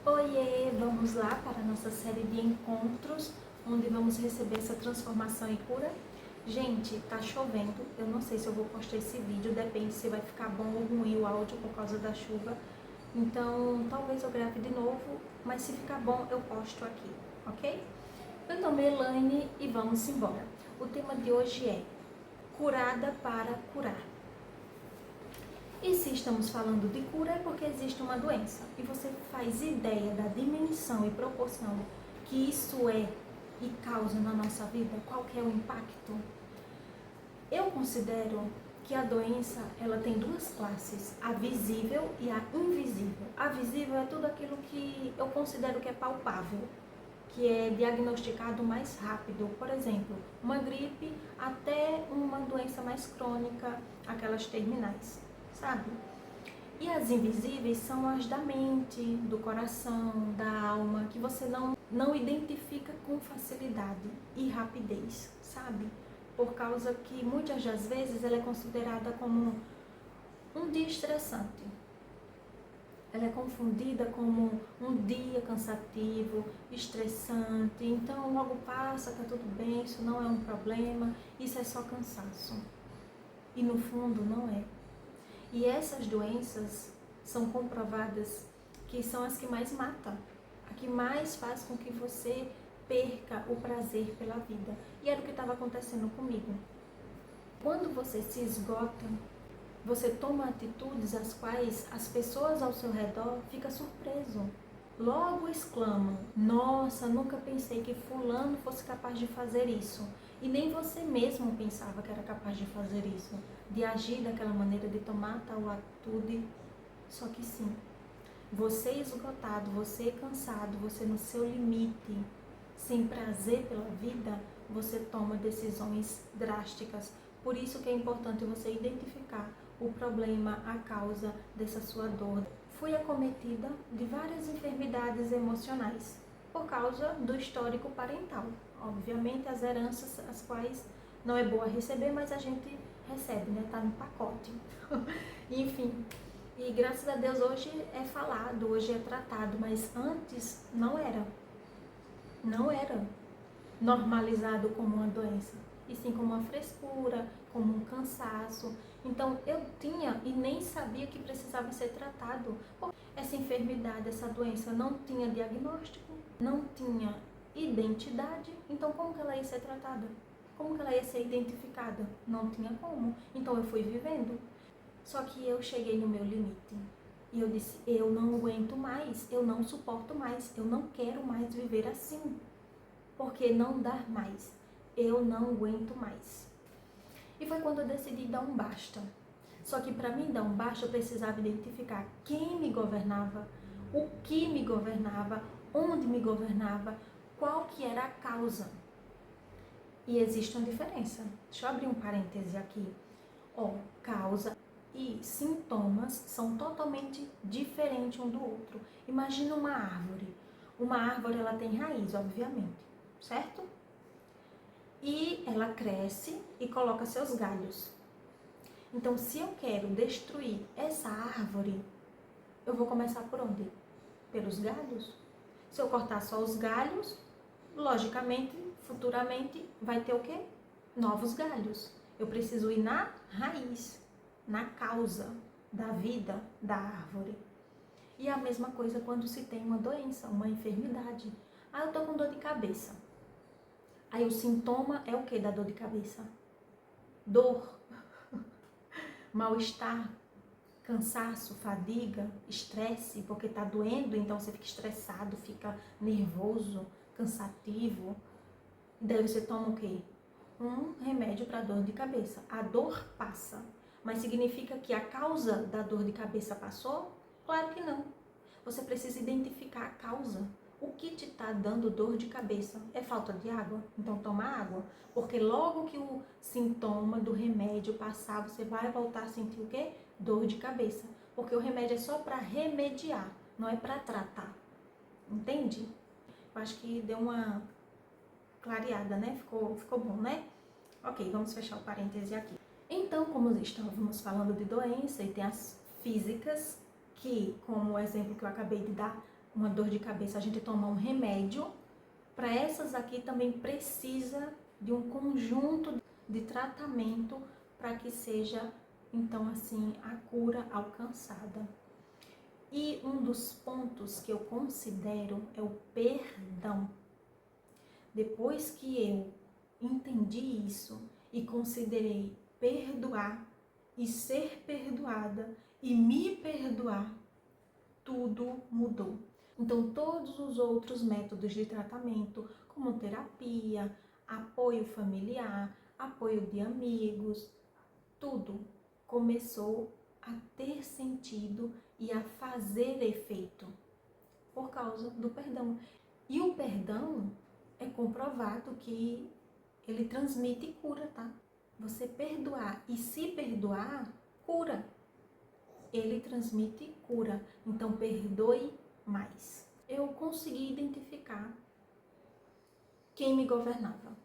Oiê, vamos lá para a nossa série de encontros, onde vamos receber essa transformação e cura. Gente, tá chovendo, eu não sei se eu vou postar esse vídeo, depende se vai ficar bom ou ruim o áudio por causa da chuva. Então, talvez eu grave de novo, mas se ficar bom, eu posto aqui, ok? Meu nome é Elaine e vamos embora. O tema de hoje é curada para curar. E se estamos falando de cura é porque existe uma doença. E você faz ideia da dimensão e proporção que isso é e causa na nossa vida? Qual que é o impacto? Eu considero que a doença ela tem duas classes, a visível e a invisível. A visível é tudo aquilo que eu considero que é palpável, que é diagnosticado mais rápido. Por exemplo, uma gripe até uma doença mais crônica, aquelas terminais, sabe? E as invisíveis são as da mente, do coração, da alma, que você não identifica com facilidade e rapidez, sabe? Por causa que muitas das vezes ela é considerada como um dia estressante. Ela é confundida como um dia cansativo, estressante, então logo passa, tá tudo bem, isso não é um problema, isso é só cansaço. E no fundo não é. E essas doenças são comprovadas que são as que mais matam, a que mais faz com que você perca o prazer pela vida. E era o que estava acontecendo comigo. Quando você se esgota, você toma atitudes às quais as pessoas ao seu redor ficam surpresas. Logo exclamam: nossa, nunca pensei que fulano fosse capaz de fazer isso. E nem você mesmo pensava que era capaz de fazer isso, de agir daquela maneira, de tomar tal atitude. Só que sim, você esgotado, você cansado, você no seu limite, sem prazer pela vida, você toma decisões drásticas. Por isso que é importante você identificar o problema, a causa dessa sua dor. Fui acometida de várias enfermidades emocionais por causa do histórico parental. Obviamente as heranças as quais não é boa receber, mas a gente recebe, né? Tá no pacote. Enfim, e graças a Deus hoje é falado, hoje é tratado, mas antes não era. Não era normalizado como uma doença, e sim como uma frescura, como um cansaço. Então eu tinha e nem sabia que precisava ser tratado. Essa enfermidade, essa doença não tinha diagnóstico, não tinha identidade, então como que ela ia ser tratada? Como que ela ia ser identificada? Não tinha como. Então eu fui vivendo. Só que eu cheguei no meu limite. E eu disse, eu não aguento mais, eu não suporto mais, eu não quero mais viver assim. Porque não dá mais. Eu não aguento mais. E foi quando eu decidi dar um basta. Só que para mim dar um basta eu precisava identificar quem me governava, o que me governava, onde me governava, qual que era a causa. E existe uma diferença. Deixa eu abrir um parêntese aqui. Causa e sintomas são totalmente diferentes um do outro. Imagina uma árvore. Uma árvore ela tem raiz, obviamente, certo? E ela cresce e coloca seus galhos. Então, se eu quero destruir essa árvore, eu vou começar por onde? Pelos galhos. Se eu cortar só os galhos, logicamente, futuramente, vai ter o quê? Novos galhos. Eu preciso ir na raiz, na causa da vida da árvore. E a mesma coisa quando se tem uma doença, uma enfermidade. Eu tô com dor de cabeça. Aí o sintoma é o que da dor de cabeça? Dor, mal-estar, cansaço, fadiga, estresse, porque tá doendo, então você fica estressado, fica nervoso, cansativo. Daí você toma o quê? Um remédio para dor de cabeça. A dor passa, mas significa que a causa da dor de cabeça passou? Claro que não. Você precisa identificar a causa. O que te está dando dor de cabeça? É falta de água? Então toma água. Porque logo que o sintoma do remédio passar, você vai voltar a sentir o quê? Dor de cabeça. Porque o remédio é só para remediar, não é para tratar. Entende? Eu acho que deu uma clareada, né? Ficou bom, né? Ok, vamos fechar o parêntese aqui. Então, como estávamos falando de doença e tem as físicas, que, como o exemplo que eu acabei de dar, uma dor de cabeça, a gente toma um remédio. Para essas aqui também precisa de um conjunto de tratamento para que seja, então, assim, a cura alcançada. E um dos pontos que eu considero é o perdão. Depois que eu entendi isso e considerei perdoar e ser perdoada e me perdoar, tudo mudou. Então, todos os outros métodos de tratamento, como terapia, apoio familiar, apoio de amigos, tudo começou a ter sentido e a fazer efeito por causa do perdão. E o perdão é comprovado que ele transmite cura, tá? Você perdoar e se perdoar, cura. Ele transmite cura. Então, perdoe mais. Eu consegui identificar quem me governava.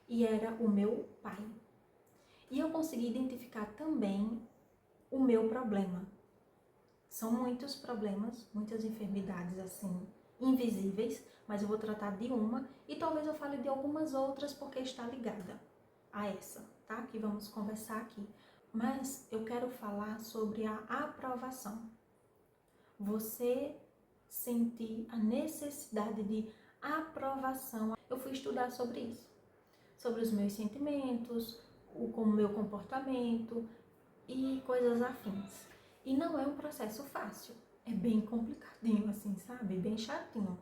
E era o meu pai. E eu consegui identificar também o meu problema. São muitos problemas, muitas enfermidades assim, invisíveis, mas eu vou tratar de uma e talvez eu fale de algumas outras porque está ligada a essa, tá? Que vamos conversar aqui. Mas eu quero falar sobre a aprovação. Você sentir a necessidade de aprovação. Eu fui estudar sobre isso, sobre os meus sentimentos, o meu comportamento e coisas afins. E não é um processo fácil, é bem complicadinho assim, sabe? Bem chatinho,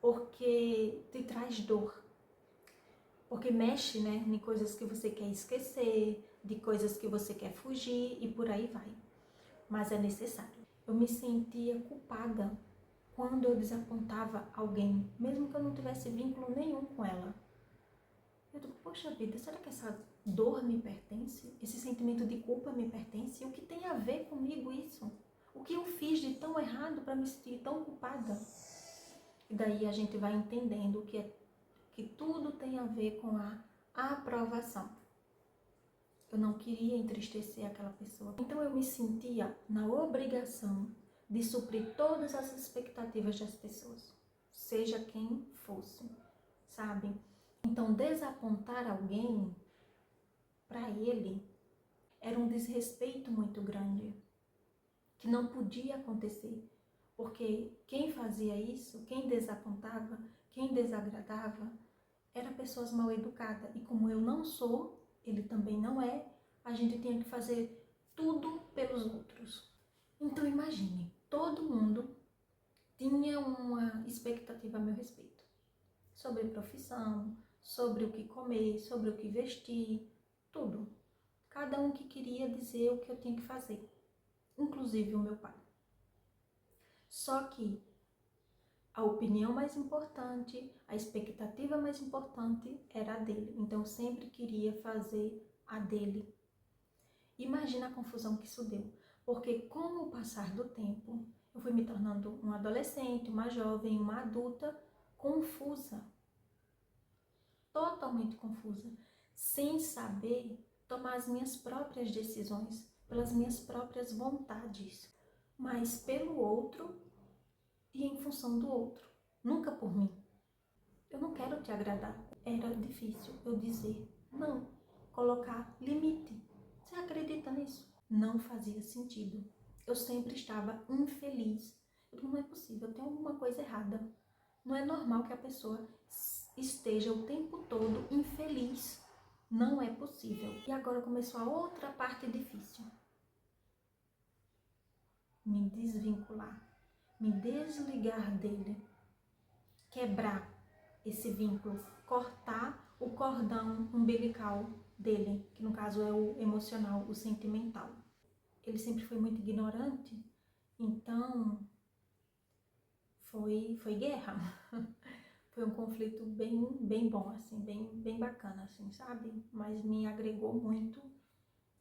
porque te traz dor. Porque mexe, né, em coisas que você quer esquecer, de coisas que você quer fugir e por aí vai. Mas é necessário. Eu me sentia culpada quando eu desapontava alguém, mesmo que eu não tivesse vínculo nenhum com ela. Eu digo, poxa vida, será que essa dor me pertence? Esse sentimento de culpa me pertence? O que tem a ver comigo isso? O que eu fiz de tão errado para me sentir tão culpada? E daí a gente vai entendendo que tudo tem a ver com a aprovação. Eu não queria entristecer aquela pessoa. Então eu me sentia na obrigação de suprir todas as expectativas das pessoas, seja quem fosse, sabe? Então desapontar alguém, para ele, era um desrespeito muito grande, que não podia acontecer, porque quem fazia isso, quem desapontava, quem desagradava, eram pessoas mal educadas. E como eu não sou, ele também não é, a gente tinha que fazer tudo pelos outros. Então imagine, todo mundo tinha uma expectativa a meu respeito. Sobre profissão, sobre o que comer, sobre o que vestir, tudo. Cada um que queria dizer o que eu tinha que fazer, inclusive o meu pai. Só que a opinião mais importante, a expectativa mais importante era a dele. Então eu sempre queria fazer a dele. Imagina a confusão que isso deu. Porque com o passar do tempo, eu fui me tornando uma adolescente, uma jovem, uma adulta confusa. Totalmente confusa. Sem saber tomar as minhas próprias decisões, pelas minhas próprias vontades. Mas pelo outro e em função do outro. Nunca por mim. Eu não quero te agradar. Era difícil eu dizer não, colocar limite. Você acredita nisso? Não fazia sentido. Eu sempre estava infeliz. Eu digo, não é possível, tem alguma coisa errada. Não é normal que a pessoa esteja o tempo todo infeliz. Não é possível. E agora começou a outra parte difícil. Me desvincular. Me desligar dele. Quebrar esse vínculo. Cortar o cordão umbilical dele, que no caso é o emocional, o sentimental. Ele sempre foi muito ignorante, então foi guerra. Foi um conflito bem bom, assim, bem bacana, assim, sabe? Mas me agregou muito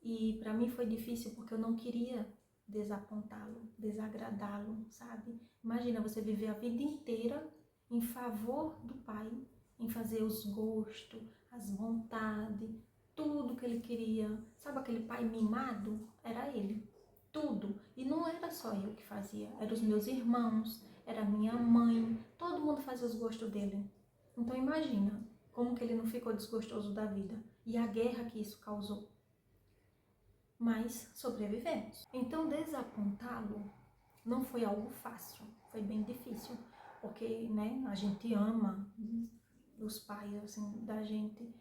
e para mim foi difícil porque eu não queria desapontá-lo, desagradá-lo, sabe? Imagina você viver a vida inteira em favor do pai, em fazer os gostos, as vontades, tudo que ele queria. Sabe aquele pai mimado? Era ele. Tudo. E não era só eu que fazia, eram os meus irmãos, era minha mãe. mundo faz os gostos dele. Então imagina como que ele não ficou desgostoso da vida e a guerra que isso causou. Mas sobrevivemos. Então desapontá-lo não foi algo fácil, foi bem difícil, porque, né, a gente ama os pais assim, da gente,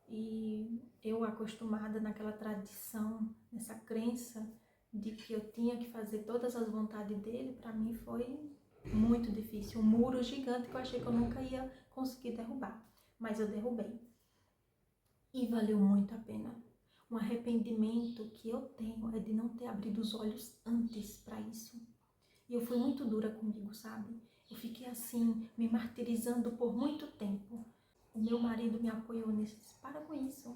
e eu acostumada naquela tradição, nessa crença de que eu tinha que fazer todas as vontades dele, para mim foi muito difícil, um muro gigante que eu achei que eu nunca ia conseguir derrubar, mas eu derrubei e valeu muito a pena. Um arrependimento que eu tenho é de não ter abrido os olhos antes para isso. E eu fui muito dura comigo, sabe? Eu fiquei assim, me martirizando por muito tempo. O meu marido me apoiou nisso. Para com isso.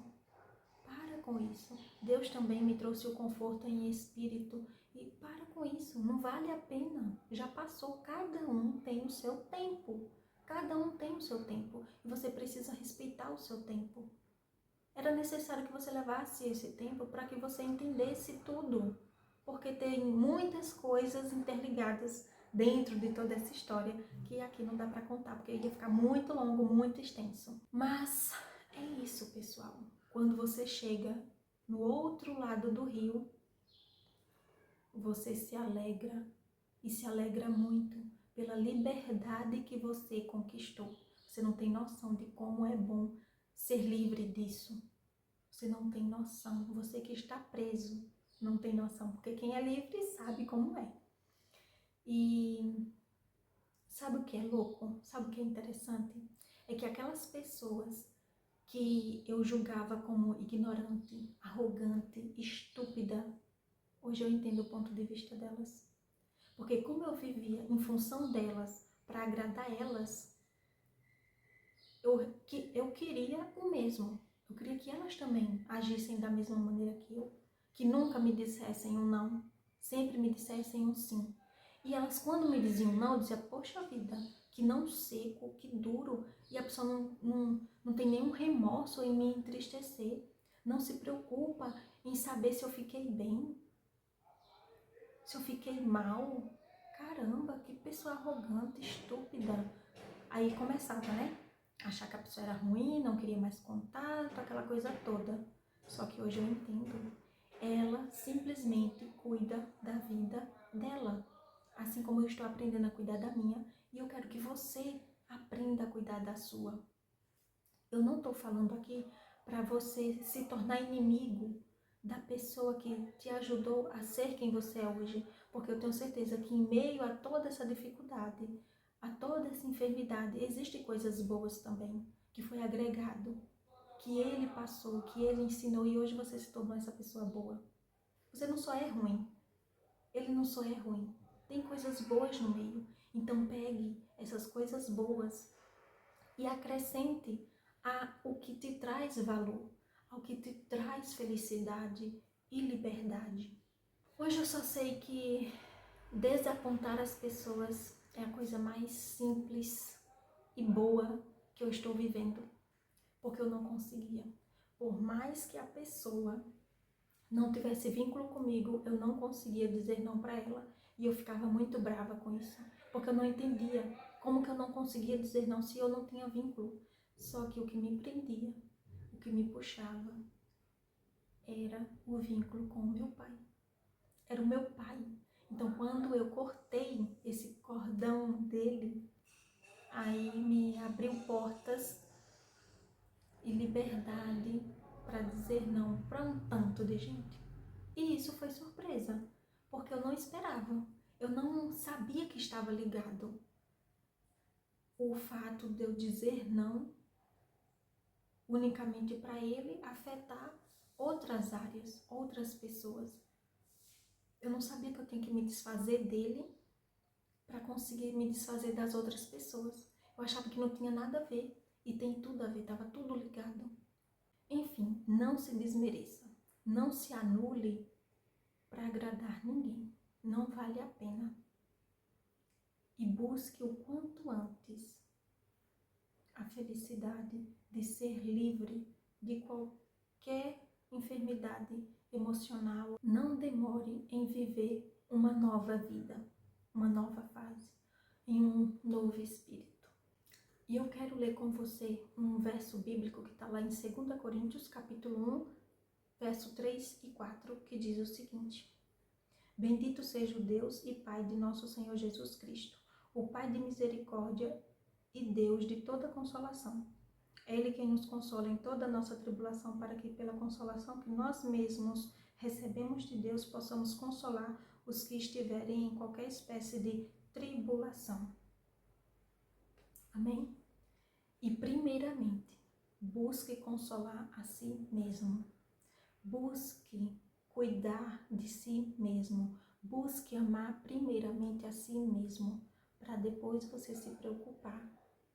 Para com isso. Deus também me trouxe o conforto em espírito. E para com isso. Não vale a pena. Já passou. Cada um tem o seu tempo. Cada um tem o seu tempo. E você precisa respeitar o seu tempo. Era necessário que você levasse esse tempo para que você entendesse tudo, porque tem muitas coisas interligadas dentro de toda essa história que aqui não dá para contar, porque ia ficar muito longo, muito extenso. Mas é isso, pessoal. Quando você chega no outro lado do rio, você se alegra e se alegra muito pela liberdade que você conquistou. Você não tem noção de como é bom ser livre disso. Você não tem noção. Você que está preso não tem noção. Porque quem é livre sabe como é. E sabe o que é louco? Sabe o que é interessante? É que aquelas pessoas que eu julgava como ignorante, arrogante, estúpida, hoje eu entendo o ponto de vista delas. Porque como eu vivia em função delas, para agradar elas, eu queria o mesmo. Eu queria que elas também agissem da mesma maneira que eu. Que nunca me dissessem um não, sempre me dissessem um sim. E elas, quando me diziam não, eu dizia, poxa vida, que não seco, que duro. E a pessoa não tem nenhum remorso em me entristecer. Não se preocupa em saber se eu fiquei bem, se eu fiquei mal. Caramba, que pessoa arrogante, estúpida. Aí começava, né? Achar que a pessoa era ruim, não queria mais contato, aquela coisa toda. Só que hoje eu entendo. Ela simplesmente cuida da vida dela. Assim como eu estou aprendendo a cuidar da minha. E eu quero que você aprenda a cuidar da sua. Eu não estou falando aqui para você se tornar inimigo da pessoa que te ajudou a ser quem você é hoje. Porque eu tenho certeza que em meio a toda essa dificuldade, a toda essa enfermidade, existem coisas boas também, que foi agregado, que ele passou, que ele ensinou e hoje você se tornou essa pessoa boa. Você não só é ruim, ele não só é ruim, tem coisas boas no meio. Então pegue essas coisas boas e acrescente o que te traz valor, ao que te traz felicidade e liberdade. Hoje eu só sei que desapontar as pessoas é a coisa mais simples e boa que eu estou vivendo, porque eu não conseguia. Por mais que a pessoa não tivesse vínculo comigo, eu não conseguia dizer não para ela. E eu ficava muito brava com isso, porque eu não entendia como que eu não conseguia dizer não se eu não tinha vínculo. Só que o que me prendia, o que me puxava, era o vínculo com o meu pai. Era o meu pai. Então, quando eu cortei esse cordão dele, aí me abriu portas e liberdade para dizer não para um tanto de gente. E isso foi surpresa, porque eu não esperava. Eu não sabia que estava ligado o fato de eu dizer não unicamente para ele afetar outras áreas, outras pessoas. Eu não sabia que eu tinha que me desfazer dele para conseguir me desfazer das outras pessoas. Eu achava que não tinha nada a ver, e tem tudo a ver, estava tudo ligado. Enfim, não se desmereça, não se anule para agradar ninguém, não vale a pena. E busque o quanto antes a felicidade de ser livre de qualquer enfermidade emocional. Não demore em viver uma nova vida, uma nova fase, em um novo espírito. E eu quero ler com você um verso bíblico que está lá em 2 Coríntios, capítulo 1, verso 3 e 4, que diz o seguinte: Bendito seja o Deus e Pai de nosso Senhor Jesus Cristo, o Pai de misericórdia e Deus de toda consolação. É Ele quem nos consola em toda a nossa tribulação, para que pela consolação que nós mesmos recebemos de Deus, possamos consolar os que estiverem em qualquer espécie de tribulação. Amém? E primeiramente, busque consolar a si mesmo. Busque cuidar de si mesmo. Busque amar primeiramente a si mesmo, para depois você se preocupar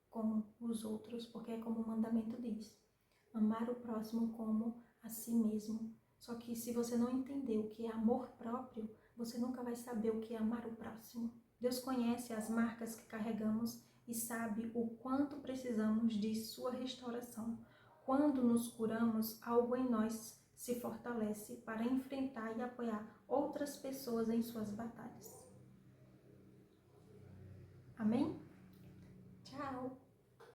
com os outros, porque é como o mandamento diz: amar o próximo como a si mesmo. Só que se você não entender o que é amor próprio, você nunca vai saber o que é amar o próximo. Deus conhece as marcas que carregamos e sabe o quanto precisamos de sua restauração. Quando nos curamos, algo em nós se fortalece para enfrentar e apoiar outras pessoas em suas batalhas.